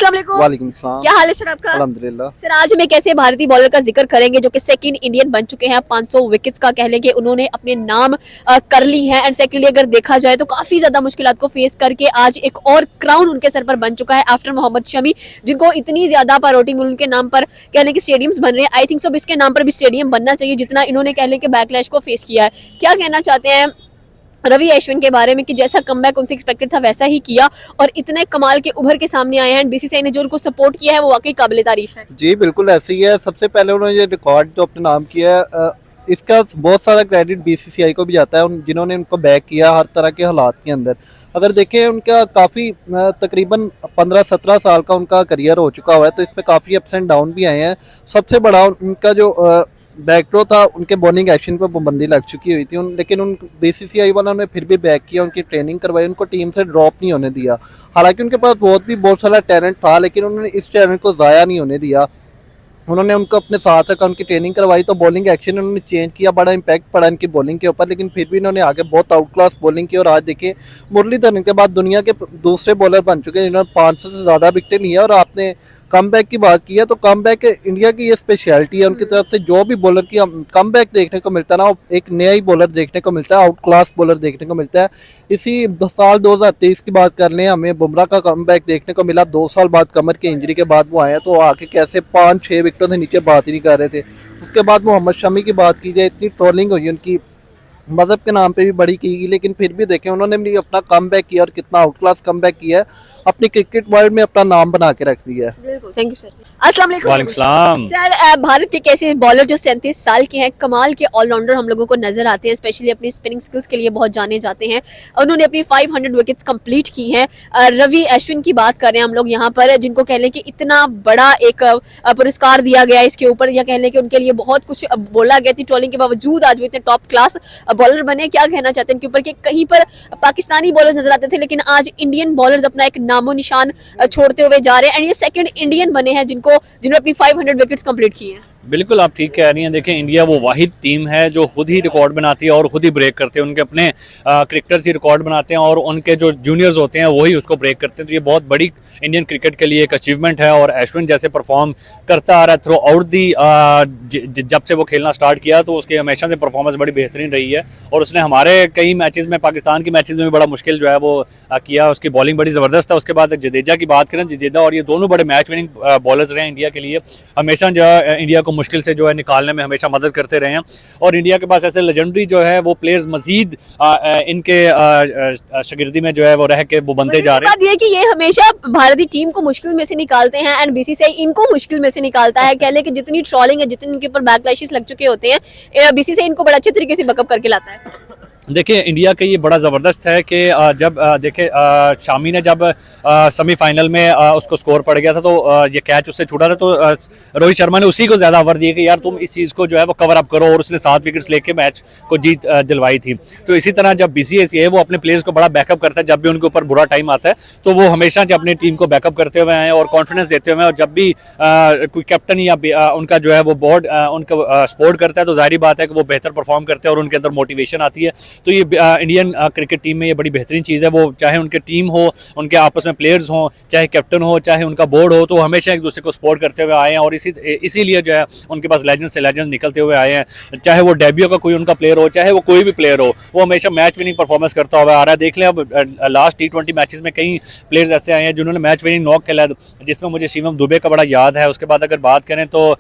अस्सलाम वालेकुम। वालेकुम सलाम। क्या हाल है सर आपका? अल्हम्दुलिल्लाह। सर आज हम एक ऐसे भारतीय बॉलर का जिक्र करेंगे जो कि सेकंड इंडियन बन चुके हैं। 500 विकेट्स का कह लेंगे उन्होंने अपने नाम कर ली हैं। एंड सेकंडली अगर देखा जाए तो काफी ज्यादा मुश्किलात को फेस करके आज एक और क्राउन उनके सर पर बन चुका है आफ्टर मोहम्मद शमी, जिनको इतनी ज्यादा प्रायोरिटी उनके नाम पर कह लें कि स्टेडियम्स बन रहे हैं। आई थिंक सो इसके नाम पर भी स्टेडियम बनना चाहिए जितना इन्होंने कह लें कि बैकलैश को फेस किया है। क्या कहना चाहते हैं रवि अश्विन के बारे में कि जैसा कमबैक उनसे एक्सपेक्टेड था वैसा ही किया और इतने कमाल के उभर के सामने आए हैं। बीसीसीआई ने जो उनको सपोर्ट किया है वो वाकई काबिल तारीफ है। जी बिल्कुल ऐसे ही है। सबसे पहले उन्होंने ये रिकॉर्ड जो अपने नाम किया है, इसका बहुत सारा क्रेडिट बीसीसीआई को भी जाता है, जिन्होंने उनको बैक किया हर तरह के हालात के अंदर। अगर देखें उनका काफ़ी तकरीबन 15-17 साल का उनका करियर हो चुका हुआ है, तो इसमें काफ़ी अप्स एंड डाउन भी आए हैं। सबसे बड़ा उनका जो बैकड्रो था, उनके बॉलिंग एक्शन पर पाबंदी लग चुकी हुई थी लेकिन उन बीसीसीआई वालों ने फिर भी बैक किया, उनकी ट्रेनिंग करवाई, उनको टीम से ड्रॉप नहीं होने दिया। हालांकि उनके पास बहुत सारा टैलेंट था, लेकिन उन्होंने इस टैलेंट को ज़ाया नहीं होने दिया। उन्होंने उनको अपने साथ रखा, उनकी ट्रेनिंग करवाई, तो बॉलिंग एक्शन उन्होंने चेंज किया, बड़ा इंपैक्ट पड़ा इनकी बॉलिंग के ऊपर। लेकिन फिर भी इन्होंने आगे बहुत आउट क्लास बॉलिंग की और आज देखिए मुरलीधरन के बाद दुनिया के दूसरे बॉलर बन चुके हैं जिन्होंने 500 से ज़्यादा विकेट लिया। और आपने कमबैक की बात की है, तो कमबैक इंडिया की ये स्पेशलिटी है, उनकी तरफ से जो भी बॉलर की कमबैक देखने को मिलता है ना, एक नया ही बॉलर देखने को मिलता है, आउट क्लास बॉलर देखने को मिलता है। इसी साल 2023 की बात कर लें, हमें बुमराह का कमबैक देखने को मिला। 2 साल बाद कमर की इंजरी के बाद वो आए, तो आके कैसे 5-6 विकेटों से नीचे बात ही नहीं कर रहे थे। उसके बाद मोहम्मद शमी की बात की जाए, इतनी ट्रोलिंग हुई उनकी, मजहब के नाम पे भी बड़ी की गई, लेकिन फिर भी देखें उन्होंने भी अपना कमबैक किया और कितना आउट क्लास कमबैक किया है, अपनी क्रिकेट वर्ल्ड में अपना नाम बना के रख दिया है। बिल्कुल, थैंक यू सर। अस्सलाम वालेकुम। वालेकुम सलाम। सर भारत के कैसे बॉलर जो 37 साल के हैं, कमाल के ऑलराउंडर हम लोगों को नजर आते हैं, स्पेशली अपनी स्पिनिंग स्किल्स के लिए बहुत जाने जाते हैं। उन्होंने अपनी 500 विकेट्स कंप्लीट की हैं। रवि अश्विन की बात कर रहे हैं हम लोग यहाँ पर, जिनको कह लें कि इतना बड़ा एक पुरस्कार दिया गया इसके ऊपर, या कह लें कि उनके लिए बहुत कुछ बोला गया थी ट्रोलिंग के बावजूद आज वो इतने टॉप क्लास बॉलर बने। क्या कहना चाहते हैं इनके ऊपर कि कहीं पर पाकिस्तानी बॉलर्स नजर आते थे लेकिन आज इंडियन बॉलर्स अपना एक नामो निशान छोड़ते हुए जा रहे हैं, एंड ये सेकंड इंडियन बने हैं जिन्होंने अपनी 500 विकेट्स कंप्लीट की हैं। बिल्कुल आप ठीक कह रही हैं। देखें इंडिया वो वाहिद टीम है जो खुद ही रिकॉर्ड बनाती है और खुद ही ब्रेक करते हैं। उनके अपने क्रिकेटर्स ही रिकॉर्ड बनाते हैं और उनके जो जूनियर्स होते हैं वही उसको ब्रेक करते हैं। तो ये बहुत बड़ी इंडियन क्रिकेट के लिए एक अचीवमेंट है। और अश्विन जैसे परफॉर्म करता आ रहा है थ्रू आउट दी, जब से वो खेलना स्टार्ट किया तो उसकी हमेशा से परफॉर्मेंस बड़ी बेहतरीन रही है। और उसने हमारे कई मैचेस में, पाकिस्तान के मैचेस में भी बड़ा मुश्किल जो है वो किया। उसकी बॉलिंग बड़ी ज़बरदस्त है। उसके बाद जडेजा की बात करें, जडेजा और ये दोनों बड़े मैच विनिंग बॉलर्स रहे हैं इंडिया के लिए। हमेशा जो है इंडिया को मुश्किल से जो है निकालने में हमेशा मदद करते रहे हैं। और इंडिया के पास ऐसे लेजेंडरी जो है वो प्लेयर्स मजीद इनके शागिर्दी में जो है वो रह के वो बनते जा रहे हैं। बात ये है कि ये हमेशा भारतीय टीम को मुश्किल में से निकालते हैं एंड बीसीसीआई इनको मुश्किल में से निकालता है। कह ले कि जितनी ट्रोलिंग है, जितने इनके ऊपर बैकलैशेस लग चुके होते हैं, बीसीसीआई इनको बड़ा अच्छे तरीके से बैकअप करके लाता है। देखिए इंडिया का ये बड़ा ज़बरदस्त है कि जब देखे शामी ने जब सेमीफाइनल में उसको स्कोर पड़ गया था तो ये कैच उससे छूटा था, तो रोहित शर्मा ने उसी को ज़्यादा ऑफर दिए कि यार तुम इस चीज़ को जो है वो कवर अप करो, और उसने 7 विकेट्स लेके मैच को जीत दिलवाई थी। तो इसी तरह जब बीसीसीआई है वो अपने प्लेयर्स को बड़ा बैकअप करता है, जब भी उनके ऊपर बुरा टाइम आता है तो वो हमेशा जो अपनी टीम को बैकअप करते हुए आए और कॉन्फिडेंस देते हुए, और जब भी कोई कैप्टन या उनका जो है वो बोर्ड उनका सपोर्ट करता है तो जाहिर बात है कि वो बेहतर परफॉर्म करते हैं और उनके अंदर मोटिवेशन आती है। तो ये इंडियन क्रिकेट टीम में ये बड़ी बेहतरीन चीज़ है। वो चाहे उनके टीम हो, उनके आपस में प्लेयर्स हों, चाहे कैप्टन हो, चाहे उनका बोर्ड हो, तो हमेशा एक दूसरे को सपोर्ट करते हुए आए हैं। और इसीलिए जो है उनके पास लेजेंड से लेजेंड निकलते हुए आए हैं। चाहे वो डेब्यू का कोई उनका प्लेयर हो, चाहे वो कोई भी प्लेयर हो, वो हमेशा मैच विनिंग परफॉर्मेंस करता हुआ आ रहा है। देख लें अब लास्ट T20 मैचेस में कई प्लेयर्स ऐसे आए हैं जिन्होंने मैच विनिंग नॉक खेला, जिसमें मुझे शिवम दुबे का बड़ा याद है। उसके बाद अगर बात करें तो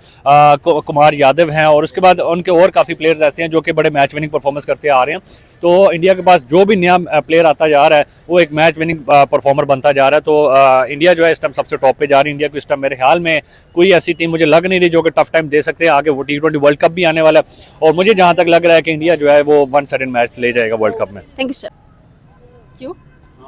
कुमार यादव हैं, और उसके बाद उनके और काफ़ी प्लेयर्स ऐसे हैं जो कि बड़े मैच विनिंग परफॉर्मेंस करते आ रहे हैं। तो इंडिया के पास जो भी नया प्लेयर आता जा रहा है वो एक मैच विनिंग परफॉर्मर बनता जा रहा है। तो इंडिया जो है इस टाइम सबसे टॉप पे जा रही है। इंडिया को इस टाइम मेरे ख्याल में कोई ऐसी टीम मुझे लग नहीं रही जो कि टफ टाइम दे सकते हैं। आगे वो T20 वर्ल्ड कप भी आने वाला है और मुझे जहां तक लग रहा है कि इंडिया जो है वो 1 सर्टेन मैच ले जाएगा वर्ल्ड कप में। Thank you sir. क्यों?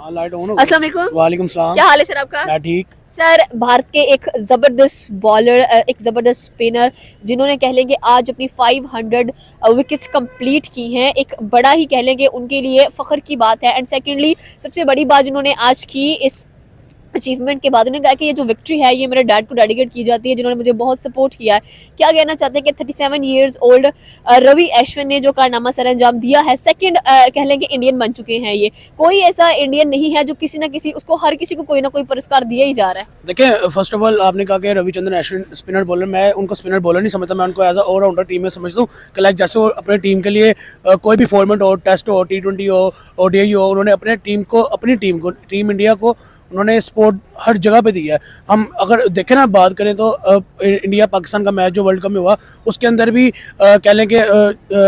अस्सलाम वालेकुम। वालेकुम सलाम। क्या हाल है सर आपका? मैं ठीक। सर भारत के एक ज़बरदस्त बॉलर, एक ज़बरदस्त स्पिनर, जिन्होंने कह लेंगे आज अपनी 500 विकेट्स कंप्लीट की हैं, एक बड़ा ही कह लेंगे उनके लिए फ़ख्र की बात है। एंड सेकेंडली सबसे बड़ी बात जिन्होंने आज की इस अचीवमेंट के बाद उन्होंने कहा कि ये जो विक्ट्री है ये मेरे डैड को डेडिकेट की जाती है जिन्होंने मुझे बहुत सपोर्ट किया है। क्या कहना चाहते हैं कि 37 इयर्स ओल्ड रवि अश्विन ने जो कारनामा सर अंजाम दिया है, सेकंड कह लें कि इंडियन बन चुके हैं। ये कोई ऐसा इंडियन नहीं है जो किसी ना किसी उसको हर किसी को कोई ना कोई पुरस्कार दिया ही जा रहा है। देखिए, फर्स्ट ऑफ ऑल आपने कहा कि रविचंद्रन अश्विन स्पिनर बॉलर, मैं उनको स्पिनर बॉलर नहीं समझता, मैं उनको एज अ ऑलराउंडर टीम में समझता हूँ कि लाइक जैसे वो अपने टीम के लिए कोई भी फॉर्मेट हो, टेस्ट हो, T20 हो, ODI हो, उन्होंने अपनी टीम को टीम इंडिया को उन्होंने सपोर्ट हर जगह पे दिया है। हम अगर देखें ना, बात करें तो इंडिया पाकिस्तान का मैच जो वर्ल्ड कप में हुआ उसके अंदर भी कह लें कि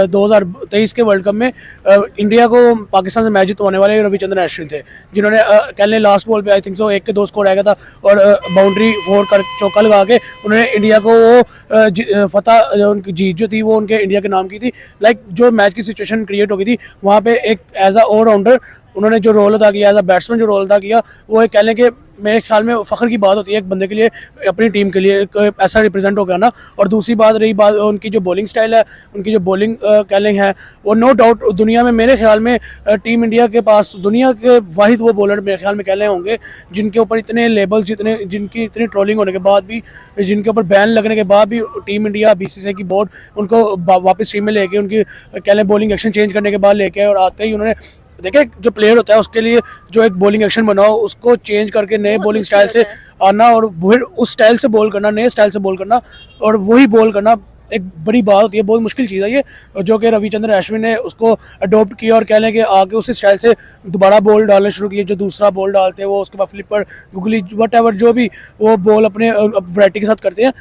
2023 के वर्ल्ड कप में इंडिया को पाकिस्तान से मैच जितवाने वाले रविचंद्रन अश्विन थे, जिन्होंने कह लें लास्ट बॉल पे आई थिंक सो 1 के 2 स्कोर आया था और बाउंड्री 4 कर चौका लगा के उन्होंने इंडिया को वो फतह उनकी जीत जो थी वो उनके इंडिया के नाम की थी। लाइक जो मैच की सिचुएशन क्रिएट हो गई थी वहाँ पे एक एज अ ऑलराउंडर उन्होंने जो रोल अदा किया, एज अ बैट्समैन जो रोल अदा किया, वो एक कह लें कि मेरे ख्याल में फ़ख्र की बात होती है एक बंदे के लिए, अपनी टीम के लिए एक ऐसा रिप्रेजेंट हो गया ना। और दूसरी बात रही बात उनकी जो बॉलिंग स्टाइल है, उनकी जो बॉलिंग कह लें है, वो नो डाउट दुनिया में मेरे ख्याल में टीम इंडिया के पास दुनिया के वाहिद वो बॉलर मेरे ख्याल में कह लें होंगे जिनके ऊपर इतने लेबल, जिनकी इतनी ट्रोलिंग होने के बाद भी, जिनके ऊपर बैन लगने के बाद भी टीम इंडिया BCCI की बोर्ड उनको वापस टीम में लेके उनकी कह लें बॉलिंग एक्शन चेंज करने के बाद लेके और आते ही उन्होंने देखिए जो प्लेयर होता है उसके लिए जो एक बॉलिंग एक्शन बनाओ उसको चेंज करके नए बॉलिंग स्टाइल से आना और फिर उस स्टाइल से बॉल करना, नए स्टाइल से बॉल करना और वही बॉल करना एक बड़ी बात होती है, बहुत मुश्किल चीज़ है ये, जो कि रविचंद्रन अश्विन ने उसको अडॉप्ट किया और कह लें कि आगे उस स्टाइल से दोबारा बॉल डालना शुरू किए। जो दूसरा बॉल डालते हैं वो उसके बाद फ्लिपर, गुगली, वट जो भी वो बॉल अपने वैरायटी के साथ करते हैं,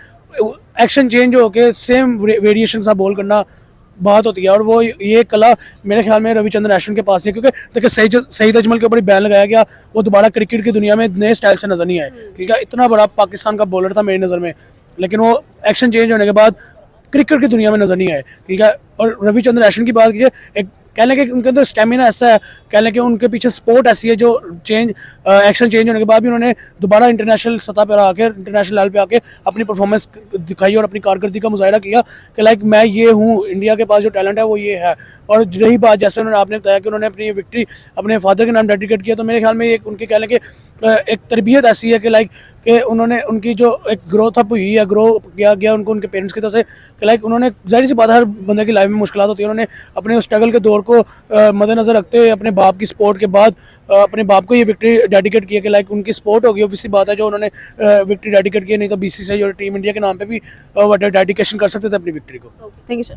एक्शन चेंज होकर सेम वेरिएशन सा बॉल करना बात होती है। और वो ये कला मेरे ख्याल में रविचंद्रन अश्विन के पास है, क्योंकि देखिए सईद अजमल के ऊपर बैन लगाया गया, वो दोबारा क्रिकेट की दुनिया में नए स्टाइल से नजर नहीं आए, ठीक है। इतना बड़ा पाकिस्तान का बॉलर था मेरी नज़र में, लेकिन वो एक्शन चेंज होने के बाद क्रिकेट की दुनिया में नजर नहीं आए, ठीक है। और रविचंद्रन अश्विन की बात कीजिए, एक कह लें कि उनके अंदर स्टेमिना ऐसा है, कह लें कि उनके पीछे स्पोर्ट ऐसी है जो एक्शन चेंज होने के बाद भी उन्होंने दोबारा इंटरनेशनल सतह पर आकर, इंटरनेशनल लेवल पे आके अपनी परफॉर्मेंस दिखाई और अपनी कारकर्दगी का मुजाहरा किया कि लाइक मैं ये हूँ, इंडिया के पास जो टैलेंट है वो ये है। और रही बात जैसे उन्होंने आपने बताया कि उन्होंने अपनी विक्ट्री अपने फादर के नाम डेडिकेट किया, तो मेरे ख्याल में एक उनकी कह लें कि एक तरबियत ऐसी है कि लाइक कि उन्होंने उनकी जो एक ग्रोथ अप हुई है, ग्रो किया गया उनको उनके पेरेंट्स की तरफ से कि लाइक उन्होंने जाहिर सी बात है हर बंदे की लाइफ में मुश्किलात होती है, उन्होंने अपने उस स्ट्रगल के दौर को मद्देनजर रखते हुए अपने बाप की सपोर्ट के बाद अपने बाप को ये विक्ट्री डेडिकेट किया कि लाइक उनकी सपोर्ट होगी, ऑब्वियसली बात है जो उन्होंने विक्ट्री डेडिकेट की, नहीं तो BCCI और टीम इंडिया के नाम पे भी डेडिकेशन कर सकते थे अपनी विक्ट्री को। Thank you sir.